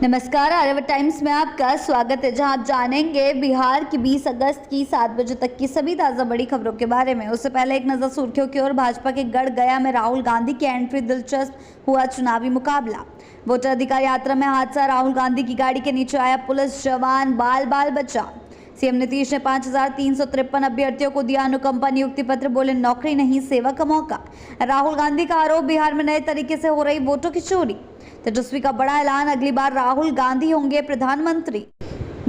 नमस्कार, आर्यभट्ट टाइम्स में आपका स्वागत है, जहां आप जानेंगे बिहार की 20 अगस्त की 7 बजे तक की सभी ताज़ा बड़ी खबरों के बारे में। उससे पहले एक नजर सुर्खियों की ओर। भाजपा के गढ़ गया में राहुल गांधी की एंट्री, दिलचस्प हुआ चुनावी मुकाबला। वोटर अधिकार यात्रा में हादसा, राहुल गांधी की गाड़ी के नीचे आया पुलिस जवान, बाल बाल बचा। सीएम नीतीश ने 5353 अभ्यर्थियों को दिया अनुकंपा नियुक्ति पत्र, बोले नौकरी नहीं सेवा का मौका। राहुल गांधी का आरोप, बिहार में नए तरीके से हो रही वोटों की चोरी। तेजस्वी का बड़ा ऐलान, अगली बार राहुल गांधी होंगे प्रधानमंत्री।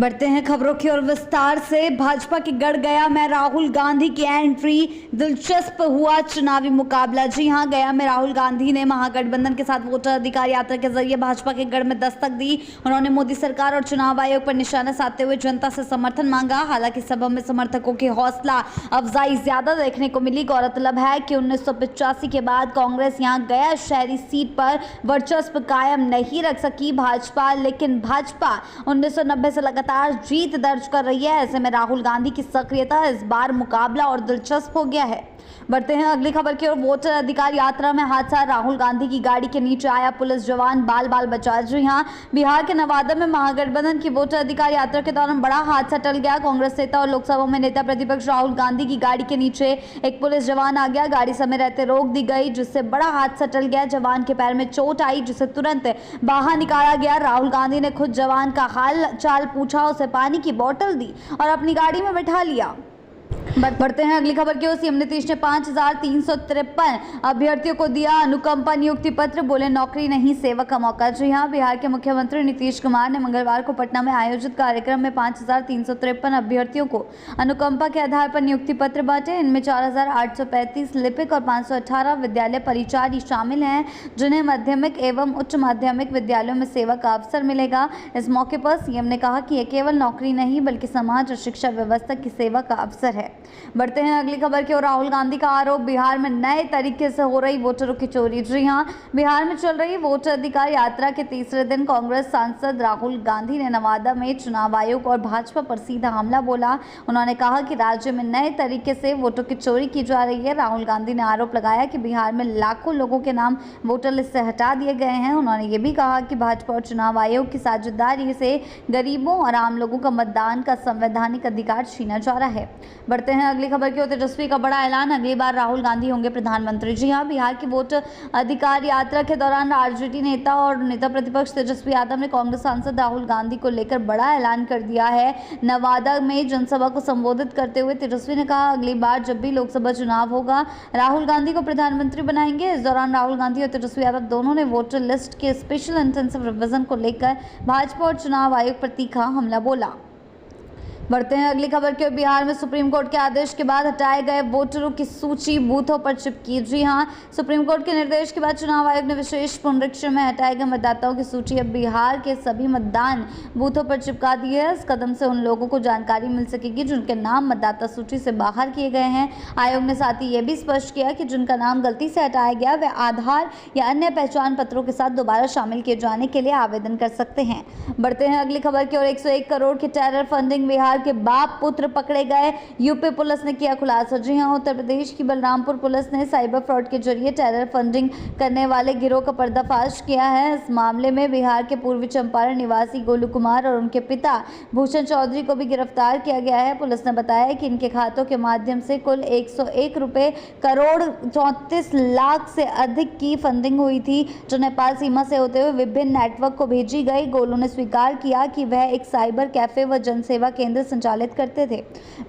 बढ़ते हैं खबरों की ओर विस्तार से। भाजपा के गढ़ गया में राहुल गांधी की एंट्री, दिलचस्प हुआ चुनावी मुकाबला। जी हां, गया में राहुल गांधी ने महागठबंधन के साथ वोटर अधिकार यात्रा के जरिए भाजपा के गढ़ में दस्तक दी। उन्होंने मोदी सरकार और चुनाव आयोग पर निशाना साधते हुए जनता से समर्थन मांगा। हालांकि सभा में समर्थकों की हौसला अफजाई ज्यादा देखने को मिली। गौरतलब है कि 1985 के बाद कांग्रेस यहां गया शहरी सीट पर वर्चस्व कायम नहीं रख सकी भाजपा, लेकिन भाजपा 1990 से लगातार जीत दर्ज कर रही है। ऐसे में राहुल गांधी की सक्रियता, इस बार मुकाबला और दिलचस्प हो गया है। बढ़ते हैं अगली खबर की ओर। वोटर अधिकार यात्रा में हादसा, राहुल गांधी की गाड़ी के नीचे आया पुलिस जवान, बाल बाल बचा। जी हां, बिहार के नवादा में महागठबंधन की वोटर अधिकार यात्रा के दौरान बड़ा हादसा टल गया। कांग्रेस नेता और लोकसभा में नेता प्रतिपक्ष राहुल गांधी की गाड़ी के नीचे एक पुलिस जवान आ गया। गाड़ी समय रहते रोक दी गई, जिससे बड़ा हादसा टल गया। जवान के पैर में चोट आई, जिसे तुरंत बाहर निकाला गया। राहुल गांधी ने खुद जवान का हाल चाल पूछा, उसे पानी की बोतल दी और अपनी गाड़ी में बिठा लिया। बढ़ते हैं अगली खबर की ओर। सीएम नीतीश ने 5353 अभ्यर्थियों को दिया अनुकंपा नियुक्ति पत्र, बोले नौकरी नहीं सेवा का मौका। जी हां, बिहार के मुख्यमंत्री नीतीश कुमार ने मंगलवार को पटना में आयोजित कार्यक्रम में 5353 अभ्यर्थियों को अनुकंपा के आधार पर नियुक्ति पत्र बांटे। इनमें 4835 लिपिक और 518 विद्यालय परिचारी शामिल हैं, जिन्हें माध्यमिक एवं उच्च माध्यमिक विद्यालयों में सेवा का अवसर मिलेगा। इस मौके पर सीएम ने कहा कि यह केवल नौकरी नहीं बल्कि समाज और शिक्षा व्यवस्था की सेवा का अवसर है। बढ़ते हैं अगली खबर की ओर। राहुल गांधी का आरोप, बिहार में नए तरीके से हो रही वोटरों की चोरी। जी हां, बिहार में चल रही वोटर अधिकार यात्रा के तीसरे दिन कांग्रेस सांसद राहुल गांधी ने नवादा में चुनाव आयोग और भाजपा पर सीधा हमला बोला। उन्होंने कहा कि राज्य में नए तरीके से वोटों की चोरी की जा रही है। राहुल गांधी ने आरोप लगाया कि बिहार में लाखों लोगों के नाम वोटर लिस्ट से हटा दिए गए हैं। उन्होंने ये भी कहा कि भाजपा और चुनाव आयोग की साझेदारी से गरीबों और आम लोगों का मतदान का संवैधानिक अधिकार छीना जा रहा है। बढ़ते हैं अगली खबर की ओर। तेजस्वी का बड़ा ऐलान, अगली बार राहुल गांधी होंगे प्रधानमंत्री। जी हां, बिहार की वोटर अधिकार यात्रा के दौरान आरजेडी नेता और नेता प्रतिपक्ष तेजस्वी यादव ने कांग्रेस सांसद राहुल गांधी को लेकर बड़ा ऐलान कर दिया है। नवादा में जनसभा को संबोधित करते हुए तेजस्वी ने कहा, अगली बार जब भी लोकसभा चुनाव होगा राहुल गांधी को प्रधानमंत्री बनाएंगे। इस दौरान राहुल गांधी और तेजस्वी यादव दोनों ने वोटर लिस्ट के स्पेशल इंटेंसिव रिवीजन को लेकर भाजपा और चुनाव आयोग पर तीखा हमला बोला। बढ़ते हैं अगली खबर की ओर। बिहार में सुप्रीम कोर्ट के आदेश के बाद हटाए गए वोटरों की सूची बूथों पर चिपकी। जी हां, सुप्रीम कोर्ट के निर्देश के बाद चुनाव आयोग ने विशेष पुनरीक्षण में हटाए गए मतदाताओं की सूची अब बिहार के सभी मतदान बूथों पर चिपका दी है। इस कदम से उन लोगों को जानकारी मिल सकेगी जिनके नाम मतदाता सूची से बाहर किए गए हैं। आयोग ने साथ ही ये भी स्पष्ट किया कि जिनका नाम गलती से हटाया गया वे आधार या अन्य पहचान पत्रों के साथ दोबारा शामिल किए जाने के लिए आवेदन कर सकते हैं। बढ़ते हैं अगली खबर की ओर। 101 करोड़ की टेरर फंडिंग, बिहार के बाप पुत्र पकड़े गए, यूपी पुलिस ने किया खुलासा। जी हां, उत्तर प्रदेश की बलरामपुर पुलिस ने साइबर फ्रॉड के जरिए टेरर फंडिंग करने वाले गिरोह का पर्दाफाश किया है। इस मामले में बिहार के पूर्वी चंपारण निवासी गोलू कुमार और उनके पिता भूषण चौधरी को भी गिरफ्तार किया गया है। पुलिस ने बताया कि इनके खातों के माध्यम से कुल 101 रुपए करोड़ 34 लाख से अधिक की फंडिंग हुई थी, जो नेपाल सीमा से होते हुए विभिन्न नेटवर्क को भेजी गई। गोलू ने स्वीकार किया कि वह एक साइबर कैफे व जनसेवा केंद्र संचालित करते थे।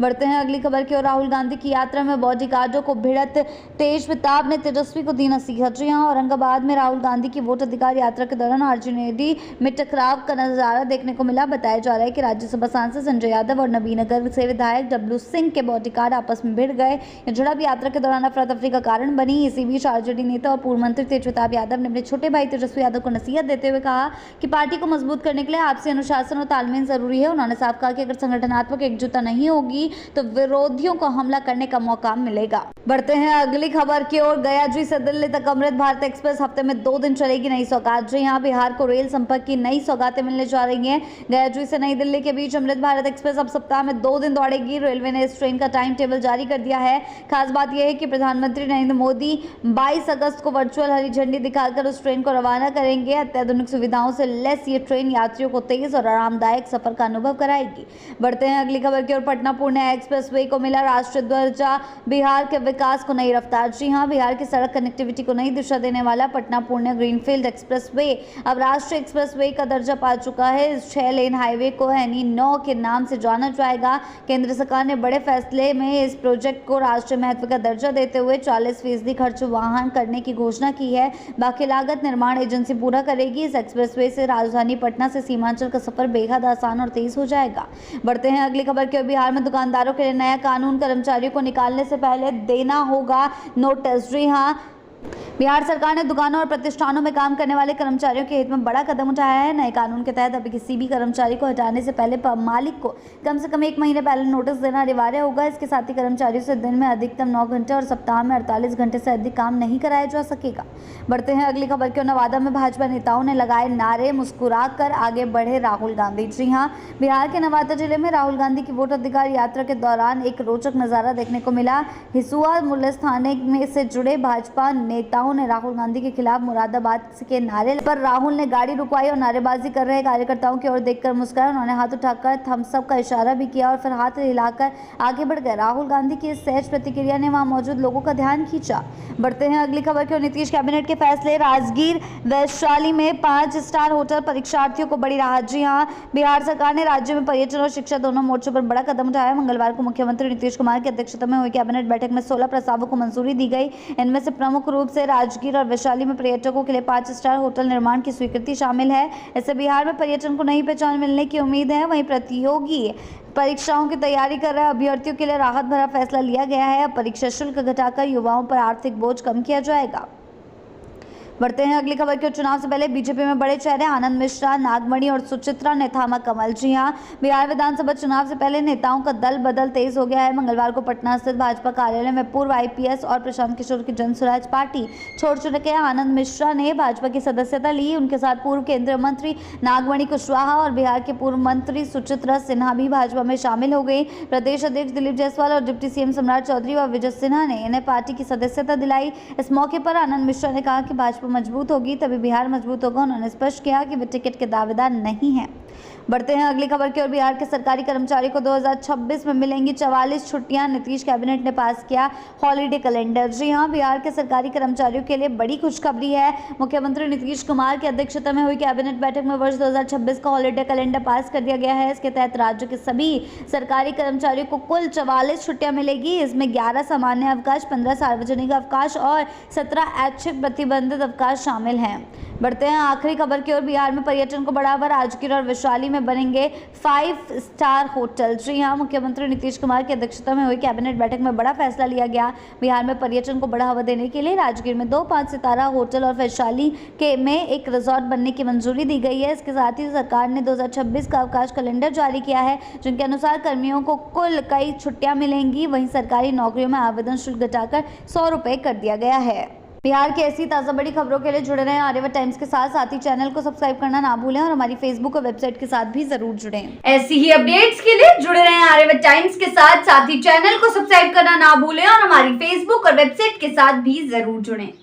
बढ़ते हैं अगली खबर की ओर। राहुल गांधी की यात्रा में बॉडीगार्डों को भिड़त, तेज प्रताप ने तेजस्वी को दी नसीहत। जी हां, औरंगाबाद में राहुल गांधी की वोट अधिकार यात्रा के दौरान आरजेडी में टकराव का नजारा देखने को मिला। बताया जा रहा है कि राज्यसभा सांसद संजय यादव और नबीनगर से विधायक डब्लू सिंह के बॉडीगार्ड आपस में भिड़ गए। यह झड़प यात्रा के दौरान अफरा तफरी का कारण बनी। इसी बीच आरजेडी नेता और पूर्व मंत्री तेज प्रताप यादव ने अपने छोटे भाई तेजस्वी यादव को नसीहत देते हुए कहा कि पार्टी को मजबूत करने के लिए आपसी अनुशासन और तालमेल जरूरी है। उन्होंने साफ कहा कि अगर संगठन संगठनात्मक एकजुटता नहीं होगी तो विरोधियों को हमला करने का मौका मिलेगा। बढ़ते हैं अगली खबर की ओर। गया से दिल्ली तक अमृत भारत एक्सप्रेस हफ्ते में 2 दिन चलेगी। नई सौगात। जी हां, बिहार को रेल संपर्क की नई सौगातें मिलने जा रही हैं। गया से नई दिल्ली के बीच अमृत भारत एक्सप्रेस अब सप्ताह में 2 दिन दौड़ेगी। रेलवे ने इस ट्रेन का टाइम टेबल जारी कर दिया है। खास बात यह है कि प्रधानमंत्री नरेंद्र मोदी 22 अगस्त को वर्चुअल हरी झंडी दिखाकर उस ट्रेन को रवाना करेंगे। अत्याधुनिक सुविधाओं से लैस ये ट्रेन यात्रियों को तेज और आरामदायक सफर का अनुभव कराएगी। बढ़ते हैं अगली खबर की ओर। पटना पूर्णिया एक्सप्रेसवे को मिला राष्ट्रीय दर्जा। बिहार के विकास को नई रफ्तार। जी हां, बिहार की सड़क कनेक्टिविटी को नई दिशा देने वाला पटना पूर्णिया ग्रीनफील्ड एक्सप्रेसवे अब राष्ट्रीय एक्सप्रेसवे का दर्जा पा चुका है। इस 6 लेन हाईवे को NE9 के नाम से जाना जाएगा। केंद्र सरकार ने बड़े फैसले में इस प्रोजेक्ट को राष्ट्रीय महत्व का दर्जा देते हुए 40% खर्च वहन करने की घोषणा की है। बाकी लागत निर्माण एजेंसी पूरा करेगी। इस एक्सप्रेसवे से राजधानी पटना से सीमांचल का सफर बेहद आसान और तेज हो जाएगा। बढ़ते हैं अगली खबर की ओर। बिहार में दुकानदारों के लिए नया कानून। कर्मचारियों को निकालने से पहले देना होगा नोटिस। जी हां, बिहार सरकार ने दुकानों और प्रतिष्ठानों में काम करने वाले कर्मचारियों के हित में बड़ा कदम उठाया है। नए कानून के तहत अभी किसी भी कर्मचारी को हटाने से पहले मालिक को कम से कम 1 महीने पहले नोटिस देना अनिवार्य होगा। इसके साथ ही कर्मचारियों से दिन में अधिकतम 9 घंटे और सप्ताह में 48 घंटे से अधिक काम नहीं कराया जा सकेगा। बढ़ते हैं अगली खबर की ओर। नवादा में भाजपा नेताओं ने लगाए नारे। मुस्कुराकर आगे बढ़े राहुल गांधी। जी हां, बिहार के नवादा जिले में राहुल गांधी की वोट अधिकार यात्रा के दौरान एक रोचक नजारा देखने को मिला। हिसुआ मुल्लेस थाने में से जुड़े भाजपा नेताओं ने राहुल गांधी के खिलाफ मुरादाबाद के नारे पर राहुल ने गाड़ी रुकवाई और नारेबाजी कर रहे कार्यकर्ताओं की ओर देखकर मुस्कुराए। उन्होंने हाथ उठाकर थम्स अप का इशारा भी किया और फिर हाथ हिलाकर आगे बढ़ गए। राहुल गांधी की इस सहज प्रतिक्रिया ने वहां मौजूद लोगों का ध्यान खींचा। बढ़ते हैं अगली खबर की ओर। नीतीश कैबिनेट के फैसले। राजगीर वैशाली में 5 स्टार होटल परीक्षार्थियों को बड़ी राहत। जी हां, बिहार सरकार ने राज्य में पर्यटन और शिक्षा दोनों मोर्चों पर बड़ा कदम उठाया। मंगलवार को मुख्यमंत्री नीतीश कुमार की अध्यक्षता में हुई कैबिनेट बैठक में 16 प्रस्तावों को मंजूरी दी गई। इनमें से प्रमुख रूप से राजगीर और वैशाली में पर्यटकों के लिए 5 स्टार होटल निर्माण की स्वीकृति शामिल है। इससे बिहार में पर्यटन को नई पहचान मिलने की उम्मीद है। वहीं प्रतियोगी परीक्षाओं की तैयारी कर रहे अभ्यर्थियों के लिए राहत भरा फैसला लिया गया है। अब परीक्षा शुल्क घटाकर युवाओं पर आर्थिक बोझ कम किया जाएगा। बढ़ते हैं अगली खबर की ओर। चुनाव से पहले बीजेपी में बड़े चेहरे। आनंद मिश्रा, नागमणि और सुचित्रा ने थामा कमल। जी हां, बिहार विधानसभा चुनाव से पहले नेताओं का दल बदल तेज हो गया है। मंगलवार को पटना स्थित भाजपा कार्यालय में पूर्व IPS और प्रशांत किशोर की जन स्वराज पार्टी छोड़ चुके आनंद मिश्रा ने भाजपा की सदस्यता ली। उनके साथ पूर्व केंद्रीय मंत्री नागमणि कुशवाहा और बिहार के पूर्व मंत्री सुचित्रा सिन्हा भी भाजपा में शामिल हो गई। प्रदेश अध्यक्ष दिलीप जायसवाल और डिप्टी CM सम्राट चौधरी व विजय सिन्हा ने इन्हें पार्टी की सदस्यता दिलाई। इस मौके पर आनंद मिश्रा ने कहा कि भाजपा मजबूत होगी तभी बिहार मजबूत होगा। उन्होंने स्पष्ट किया कि वे टिकट के दावेदार नहीं हैं। बढ़ते हैं अगली खबर की ओर। बिहार के सरकारी कर्मचारियों को 2026 में मिलेंगी 44 छुट्टियां। नीतीश कैबिनेट ने पास किया हॉलीडे कैलेंडर। जी हां, बिहार के सरकारी कर्मचारियों के लिए बड़ी खुशखबरी है। मुख्यमंत्री नीतीश कुमार की अध्यक्षता में हुई कैबिनेट बैठक में वर्ष 2026 का हॉलीडे कैलेंडर पास कर दिया गया है। इसके तहत राज्य के सभी सरकारी कर्मचारियों को कुल 44 छुट्टियां मिलेगी। इसमें 11 सामान्य अवकाश, 15 सार्वजनिक अवकाश और 17 ऐच्छिक प्रतिबंधित अवकाश शामिल हैं। बढ़ते हैं आखिरी खबर की ओर। बिहार में पर्यटन को बढ़ावा। राजगीर और वैशाली में बनेंगे 5 स्टार होटल। जी हां, मुख्यमंत्री नीतीश कुमार की अध्यक्षता में हुई कैबिनेट बैठक में बड़ा फैसला लिया गया। बिहार में पर्यटन को बढ़ावा देने के लिए राजगीर में 2 5 सितारा होटल और वैशाली में एक रिजॉर्ट बनने की मंजूरी दी गई है। इसके साथ ही सरकार ने 2026 का अवकाश कैलेंडर जारी किया है, जिनके अनुसार कर्मियों को कुल कई छुट्टियां मिलेंगी। वहीं सरकारी नौकरियों में आवेदन शुल्क घटाकर 100 रुपये कर दिया गया है। बिहार की ऐसी ताज़ा बड़ी खबरों के लिए जुड़े रहें आर्यभट्ट टाइम्स के साथ ही चैनल को सब्सक्राइब करना ना भूलें और हमारी फेसबुक और वेबसाइट के साथ भी जरूर जुड़ें। ऐसी ही अपडेट्स के लिए जुड़े रहें आर्यभट्ट टाइम्स के साथ ही चैनल को सब्सक्राइब करना ना भूलें और हमारी फेसबुक और वेबसाइट के साथ भी जरूर जुड़ें।